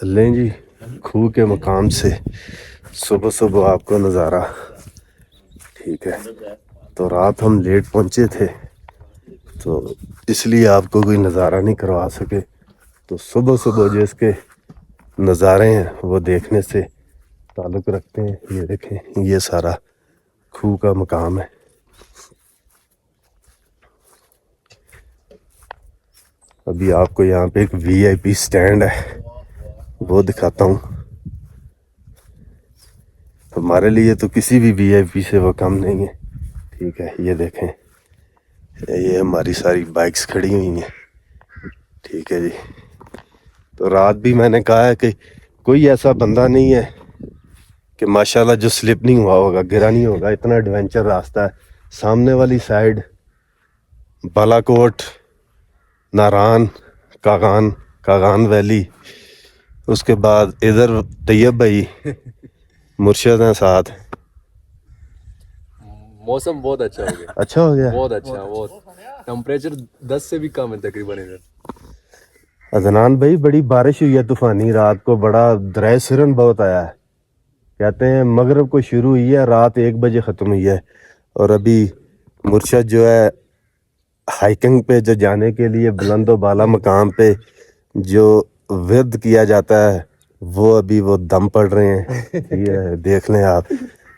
لیں جی کھو کے مقام سے صبح صبح آپ کو نظارہ. ٹھیک ہے, تو رات ہم لیٹ پہنچے تھے تو اس لیے آپ کو کوئی نظارہ نہیں کروا سکے. تو صبح صبح جو اس کے نظارے ہیں وہ دیکھنے سے تعلق رکھتے ہیں. یہ دیکھیں, یہ سارا کھو کا مقام ہے. ابھی آپ کو یہاں پہ ایک وی آئی پی سٹینڈ ہے وہ دکھاتا ہوں. ہمارے لیے تو کسی بھی وی آئی پی سے وہ کم نہیں ہے. ٹھیک ہے, یہ دیکھیں, یہ ہماری ساری بائکس کھڑی ہوئی ہیں. ٹھیک ہے جی. تو رات بھی میں نے کہا ہے کہ کوئی ایسا بندہ نہیں ہے کہ ماشاءاللہ جو سلپ نہیں ہوا ہوگا, گرا نہیں ہوگا. اتنا ایڈونچر راستہ ہے. سامنے والی سائڈ بالا کوٹ, ناران, کاغان ویلی, اس کے بعد ادھر طیب بھائی, مرشد ہیں ساتھ. موسم بہت اچھا ہو گیا, اچھا ہو گیا. بہت اچھا, بہت ٹمپریچر 10 سے بھی کم ہے تقریباً ادھر. عدنان بھائی بڑی بارش ہوئی ہے طوفانی رات کو, بڑا درائے سرن بہت آیا ہے. کہتے ہیں مغرب کو شروع ہوئی ہے, رات 1 بجے ختم ہوئی ہے. اور ابھی مرشد جو ہے ہائکنگ پہ جو جانے کے لیے بلند و بالا مقام پہ جو ورد کیا جاتا ہے وہ ابھی وہ دم پڑ رہے ہیں. یہ دیکھ لیں آپ,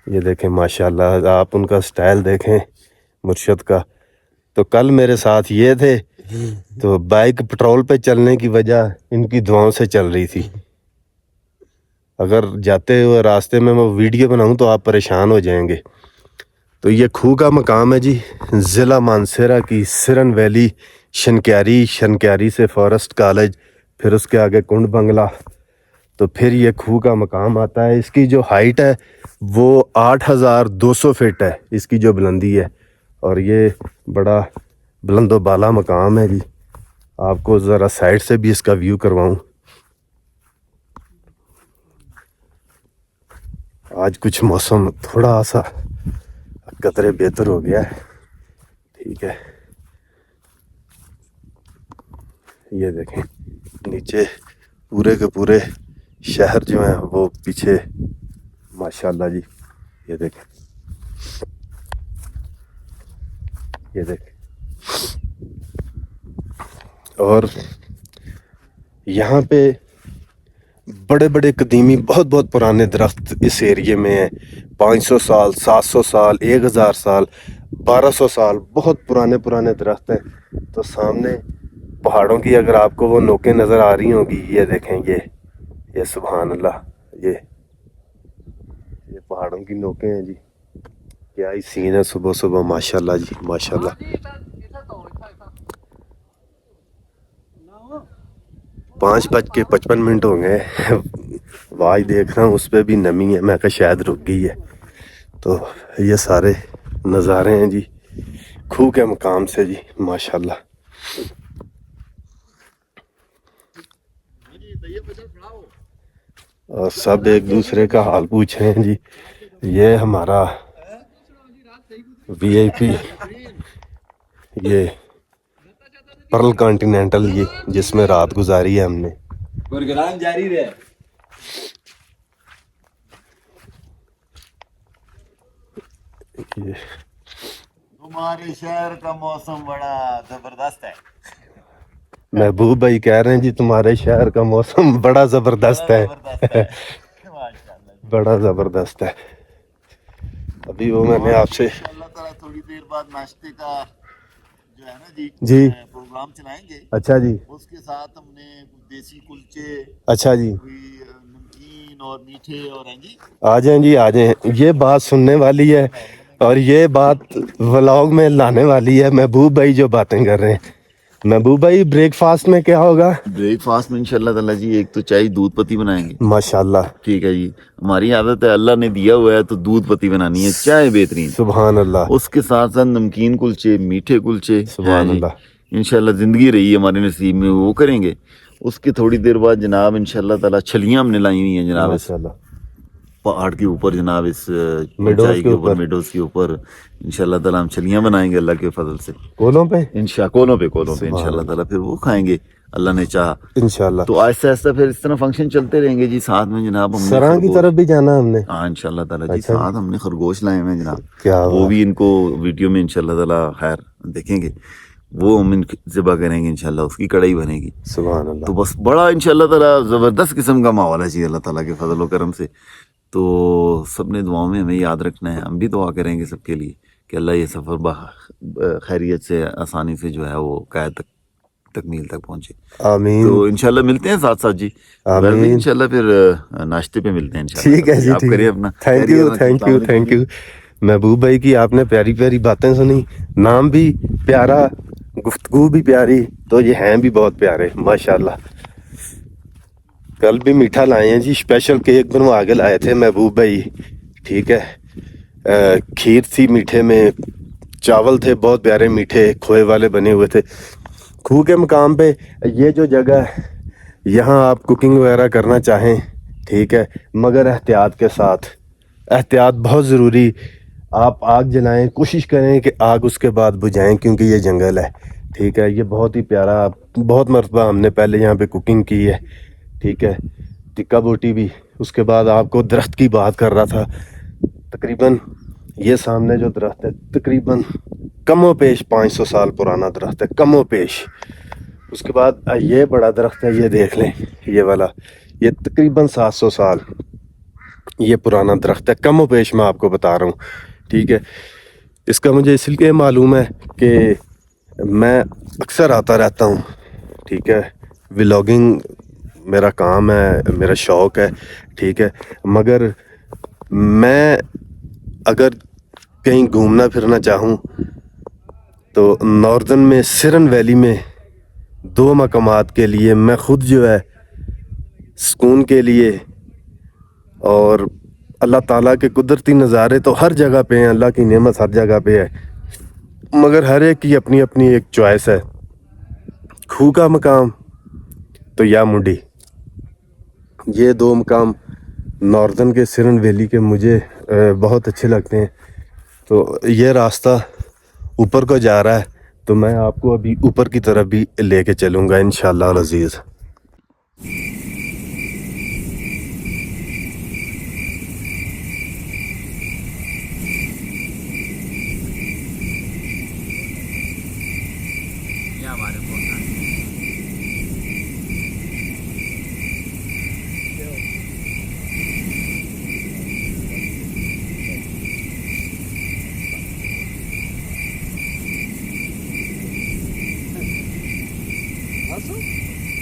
یہ دیکھیں ماشاءاللہ, آپ ان کا سٹائل دیکھیں مرشد کا. تو کل میرے ساتھ یہ تھے تو بائک پٹرول پہ چلنے کی وجہ ان کی دعاؤں سے چل رہی تھی. اگر جاتے ہوئے راستے میں ویڈیو بناؤں تو آپ پریشان ہو جائیں گے. تو یہ کھو کا مقام ہے جی, ضلع مانسہرہ کی سرن ویلی, شنکیاری سے فارسٹ کالج, پھر اس کے آگے کنڈ بنگلہ, تو پھر یہ کھو کا مقام آتا ہے. اس کی جو ہائٹ ہے وہ 8200 فٹ ہے, اس کی جو بلندی ہے. اور یہ بڑا بلند و بالا مقام ہے جی. آپ کو ذرا سائڈ سے بھی اس کا ویو کرواؤں. آج کچھ موسم تھوڑا سا قدرے بہتر ہو گیا ہے. ٹھیک ہے, یہ دیکھیں نیچے پورے کے پورے شہر جو ہیں وہ پیچھے ماشاءاللہ جی. یہ دیکھیں, یہ دیکھیں. اور یہاں پہ بڑے بڑے قدیمی بہت پرانے درخت اس ایریے میں ہیں. 500 سال, 700 سال, 1000 سال, 1200 سال, بہت پرانے درخت ہیں. تو سامنے پہاڑوں کی اگر آپ کو وہ نوکیں نظر آ رہی ہوں گی, یہ دیکھیں, یہ سبحان اللہ, یہ پہاڑوں کی نوکیں ہیں جی. کیا ہی سین ہے صبح صبح, ماشاءاللہ جی ماشاءاللہ. 5:55 ہو گئے. واج دیکھ رہا ہوں اس پہ بھی نمی ہے, میں کہا شاید رک گئی ہے. تو یہ سارے نظارے ہیں جی کھو کے مقام سے جی ماشاءاللہ. اور سب ایک دوسرے کا حال پوچھ رہے ہیں جی. یہ ہمارا وی آئی پی, یہ پرل کانٹیننٹل, یہ جس میں رات گزاری ہے ہم نے. پروگرام جاری رہے. ہمارے شہر کا موسم بڑا زبردست ہے. محبوب بھائی کہہ رہے ہیں جی تمہارے شہر کا موسم بڑا زبردست ہے. بڑا زبردست ہے. ابھی وہ میں نے آپ سے اللہ تعالیٰ تھوڑی دیر بعد ناشتے کا جو ہے نا جی پروگرام چلائیں گے. اچھا جی, اس کے ساتھ ہم نے دیسی کلچے, اچھا جی, نمکین اور میٹھے اور ہیں جی. آ جائیں جی, آ جائیں. یہ بات سننے والی ہے اور یہ بات ولاگ میں لانے والی ہے. محبوب بھائی جو باتیں کر رہے ہیں, محبوب بھائی بریک فاسٹ میں کیا ہوگا؟ بریک فاسٹ میں انشاءاللہ تعالیٰ جی ایک تو چائے دودھ پتی بنائیں گے. ماشاءاللہ, ٹھیک ہے جی, ہماری عادت ہے, اللہ نے دیا ہوا ہے تو دودھ پتی بنانی ہے, چائے بہترین. سبحان اللہ, اس کے ساتھ ساتھ نمکین کلچے, میٹھے کلچے ہیں سبحان جی. اللہ. انشاءاللہ زندگی رہی ہمارے نصیب میں وہ کریں گے. اس کی تھوڑی دیر بعد جناب انشاءاللہ تعالیٰ چھلیاں ہم نے لائی ہوئی ہیں جناب, اس ماشاءاللہ پہاڑ کے اوپر جناب, اس میڈوز اونچائی کے کے اوپر, اوپر, میڈوز کے اوپر انشاءاللہ تعالیٰ ہم چھلیاں بنائیں گے اللہ کے فضل سے. کولوں پہ کولوں پہ سبحان انشاءاللہ اللہ. تعالیٰ پھر وہ کھائیں گے. اللہ نے چاہا. انشاءاللہ. تو آہستہ آہستہ پھر اس طرح فنکشن چلتے رہیں گے جی. ساتھ میں جناب ہم نے سراں کی طرف بھی جانا ہم نے. ہاں انشاءاللہ تعالیٰ جی. اچھا. ساتھ ہم نے خرگوش لائے ہوئے ہیں جناب. کیا وہ بھی ان کو ویڈیو میں انشاءاللہ تعالیٰ خیر دیکھیں گے. وہ ہم ان ذبح کریں گے انشاءاللہ. اس کی کڑھائی بنے گی. سبحان اللہ. تو بس بڑا انشاءاللہ تعالیٰ زبردست قسم کا ماحول ہے جی اللہ تعالیٰ کے فضل و کرم سے. تو سب نے دعاؤں میں ہمیں یاد رکھنا ہے. ہم بھی دعا کریں گے سب کے لیے کہ اللہ یہ سفر خیریت سے آسانی سے جو ہے وہ قید تک تکمیل تک پہنچے. آمین. تو انشاءاللہ ملتے ہیں ساتھ ساتھ جی. آمین. انشاءاللہ پھر ناشتے پہ ملتے ہیں انشاءاللہ. ٹھیک ہے جی. آپ کریے اپنا. Thank you thank you thank you. محبوب بھائی کی آپ نے پیاری پیاری باتیں سنی. نام بھی پیارا, گفتگو بھی پیاری, تو یہ ہیں بھی بہت پیارے ماشاءاللہ. کل بھی میٹھا لائے ہیں جی. اسپیشل کیک بنوا کے لائے تھے محبوب بھائی. ٹھیک ہے. کھیر تھی میٹھے میں, چاول تھے بہت پیارے میٹھے کھوئے والے بنے ہوئے تھے. کھو کے مقام پہ یہ جو جگہ ہے یہاں آپ کوکنگ وغیرہ کرنا چاہیں ٹھیک ہے, مگر احتیاط کے ساتھ. احتیاط بہت ضروری. آپ آگ جلائیں, کوشش کریں کہ آگ اس کے بعد بجھائیں کیونکہ یہ جنگل ہے. ٹھیک ہے. یہ بہت ہی پیارا, بہت مرتبہ ہم نے پہلے یہاں پہ کوکنگ کی ہے. ٹھیک ہے. ٹکا بوٹی بھی. اس کے بعد آپ کو درخت کی بات کر رہا تھا. تقریباً یہ سامنے جو درخت ہے تقریباً کم و بیش 500 سال پرانا درخت ہے, کم و بیش. اس کے بعد یہ بڑا درخت ہے, یہ دیکھ لیں یہ والا, یہ تقریباً 700 سال یہ پرانا درخت ہے, کم و بیش میں آپ کو بتا رہا ہوں. ٹھیک ہے. اس کا مجھے اس لیے معلوم ہے کہ میں اکثر آتا رہتا ہوں. ٹھیک ہے. ولاگنگ میرا کام ہے, میرا شوق ہے. ٹھیک ہے. مگر میں اگر کہیں گھومنا پھرنا چاہوں تو ناردن میں سرن ویلی میں 2 مقامات کے لیے میں خود جو ہے سکون کے لیے, اور اللہ تعالیٰ کے قدرتی نظارے تو ہر جگہ پہ ہیں, اللہ کی نعمت ہر جگہ پہ ہے, مگر ہر ایک کی اپنی اپنی ایک چوائس ہے. کھو کا مقام تو یا منڈی, یہ 2 مقام ناردن کے سرن ویلی کے مجھے بہت اچھے لگتے ہیں. تو یہ راستہ اوپر کو جا رہا ہے, تو میں آپ کو ابھی اوپر کی طرف بھی لے کے چلوں گا انشاءاللہ العزیز.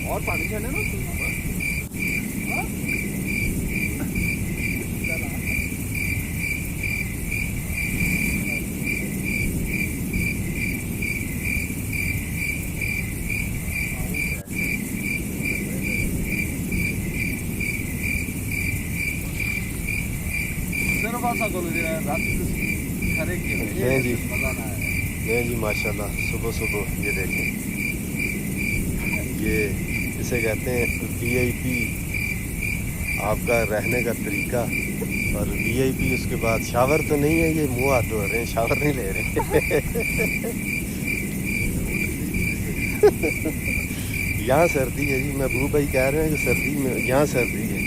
اور پانی چلے نا جی نہیں جی ماشاءاللہ. صبح صبح یہ دیکھیں, یہ اسے کہتے ہیں VIP آپ کا رہنے کا طریقہ. اور VIP اس کے بعد شاور تو نہیں ہے, یہ منہ ہاتھ دھو رہے ہیں, شاور نہیں لے رہے. یہاں سردی ہے جی, محبوب بھائی کہہ رہے ہیں کہ سردی میں یہاں سردی ہے.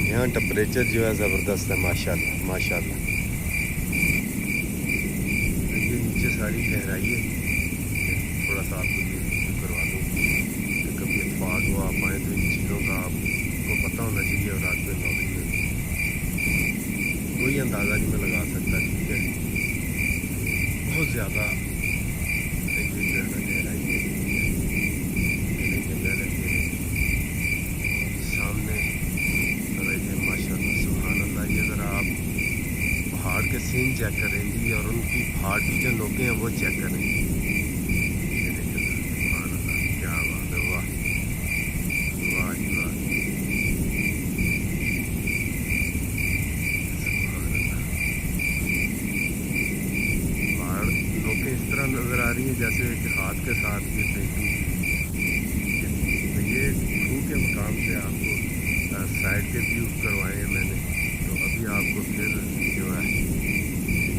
یہاں ٹمپریچر جو ہے زبردست ہے ماشاءاللہ ماشاءاللہ. یہ نیچے ساری گہرائی ہے, تھوڑا سا آپ کو یہ کروا دوں کہ کبھی اتفاق ہو آپ آئیں تو ان چیزوں کا آپ کو پتہ ہونا چاہیے اور آپ کو نالج ہونی چاہیے. کوئی اندازہ نہیں میں لگا سکتا. ٹھیک ہے. بہت زیادہ یہ جو ہے نا گہرائی ہے, جنگل ہے. سامنے ماشاء اللہ سبحان اللہ. یہ ذرا آپ پہاڑ کے سین چیک کریں گی اور ان کی پہاڑ کی جو نوکیں ہیں وہ چیک کریں گی. یہ دیکھیں سبحان اللہ, کیا بات ہے, واہ واہ جی واہ, سبحان اللہ. پہاڑ نوکیں اس طرح نظر آ رہی ہیں جیسے کہ ہاتھ کے ساتھ یہ پینٹنگ کی. تو یہ کھو کے مقام سے آپ کو سائڈ کے ویو کروائے ہیں میں نے. تو ابھی آپ کو پھر جو ہے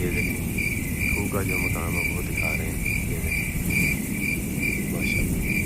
یہ دیکھیں کھو کا جو مقام ہے وہ دکھا رہے ہیں. یہ دیکھیں ماشاء اللہ.